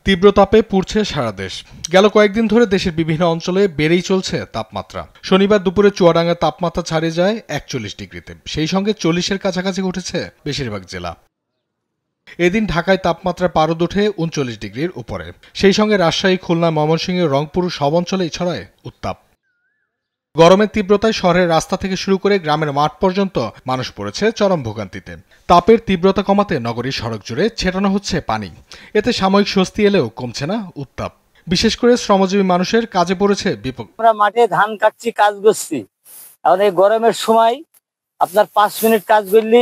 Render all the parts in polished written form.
তীব্র তাপে পুড়ছে সারা দেশ। গেল কয়েকদিন ধরে দেশের বিভিন্ন অঞ্চলে বেড়েই চলছে তাপমাত্রা। শনিবার দুপুরে চুয়াডাঙ্গার তাপমাত্রা ছাড়িয়ে যায় 41 ডিগ্রিতে। সেই সঙ্গে 40-এর কাছাকাছি উঠেছে বেশিরভাগ জেলা। এদিন ঢাকায় তাপমাত্রা পারদ ওঠে 39 ডিগ্রির উপরে। সেই সঙ্গে রাজশাহী, খুলনা, ময়মনসিংহ, রংপুর সব অঞ্চলেই ছড়ায় উত্তাপ। গরমের তীব্রতায় শহরের রাস্তা থেকে শুরু করে গ্রামের মাঠ পর্যন্ত মানুষ পড়েছে চরম ভোগান্তিতে। তাপের তীব্রতা কমাতে নগরীর সড়ক জুড়ে ছেটানো হচ্ছে পানি। এতে সাময়িক স্বস্তি এলেও কমছে না উত্তাপ। বিশেষ করে শ্রমজীবী মানুষের কাজে পড়েছে বিপদ। আমরা মাঠে ধান কাটছি, কাজ করছি। এখন এই গরমের সময় আপনার 5 মিনিট কাজ করলি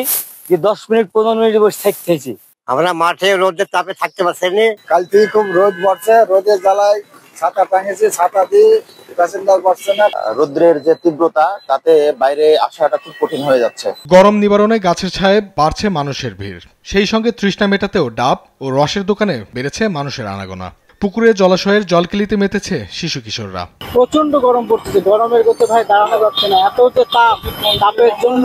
যে 10 মিনিট 15 মিনিট বসে থাকতেছি। আমরা মাঠে রোদের তাপে থাকতে পারছি না। কাল থেকে খুব রোদ পড়ছে, রোদের জ্বালায় ছাতা টাঙিয়েছি, ছাতা দিয়ে প্যাসেঞ্জার বসছে না। রোদ্রের যে তীব্রতা তাতে বাইরে আসাটা খুব কঠিন হয়ে যাচ্ছে। গরম নিবারণে গাছের ছায়ায় বাড়ছে মানুষের ভিড়। সেই সঙ্গে তৃষ্ণা মেটাতেও ডাব ও রসের দোকানে বেড়েছে মানুষের আনাগোনা। পুকুরে জলাশয়ের জলকেলিতে মেতেছে শিশু কিশোররা। প্রচন্ড গরম পড়তেছে, গরমের গতি ভাই দাঁড়ানো যাচ্ছে না। এত যে তাপের জন্য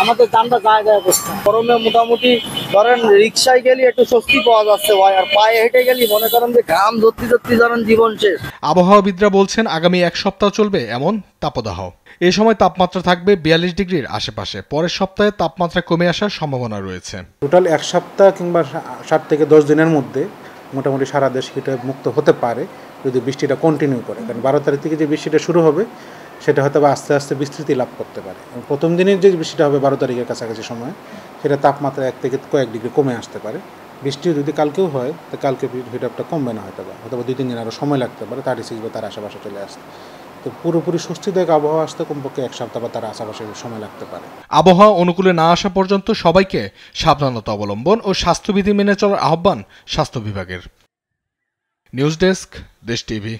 আমাদের যানটা জায়গায় বসছে। গরমে মোটামুটি ধরেন রিক্সায় গেলে একটু স্বস্তি পাওয়া যাচ্ছে ভাই, আর পায়ে হেঁটে গেলে মনে করেন যে ঘাম ধরতে ধরেন জীবন শেষ। আবহাওয়াবিদরা বলছেন আগামী এক সপ্তাহ চলবে এমন তাপদাহ। এ সময় তাপমাত্রা থাকবে 42 ডিগ্রির আশেপাশে। পরের সপ্তাহে তাপমাত্রা কমে আসার সম্ভাবনা রয়েছে। টোটাল এক সপ্তাহ কিংবা 7 থেকে 10 দিনের মধ্যে মোটামুটি সারা দেশ হিট মুক্ত হতে পারে যদি বৃষ্টিটা কন্টিনিউ করে। কারণ 12 তারিখ থেকে যে বৃষ্টিটা শুরু হবে সেটা হয়তো আস্তে আস্তে বিস্তৃতি লাভ করতে পারে। প্রথম দিনের যে বৃষ্টিটা হবে 12 তারিখের কাছাকাছি সময়, সেটা তাপমাত্রা 1 থেকে কয়েক ডিগ্রি কমে আসতে পারে। বৃষ্টি যদি কালকেও হয় তো কালকে হিট আপটা কমবে না, হয়তো 2-3 দিন আরও সময় লাগতে পারে 36 বা তার আশেপাশে চলে আসতে। তো পুরোপুরি স্বস্তিদায়ক আবহাওয়া আসতে কমপক্ষে 1 সপ্তাহ বা তার আশেপাশে সময় লাগতে পারে। আবহাওয়া অনুকূলে না আসা পর্যন্ত সবাইকে সাবধানতা অবলম্বন ও স্বাস্থ্যবিধি মেনে চলার আহ্বান স্বাস্থ্য বিভাগের। নিউজ ডেস্ক, দেশ টিভি।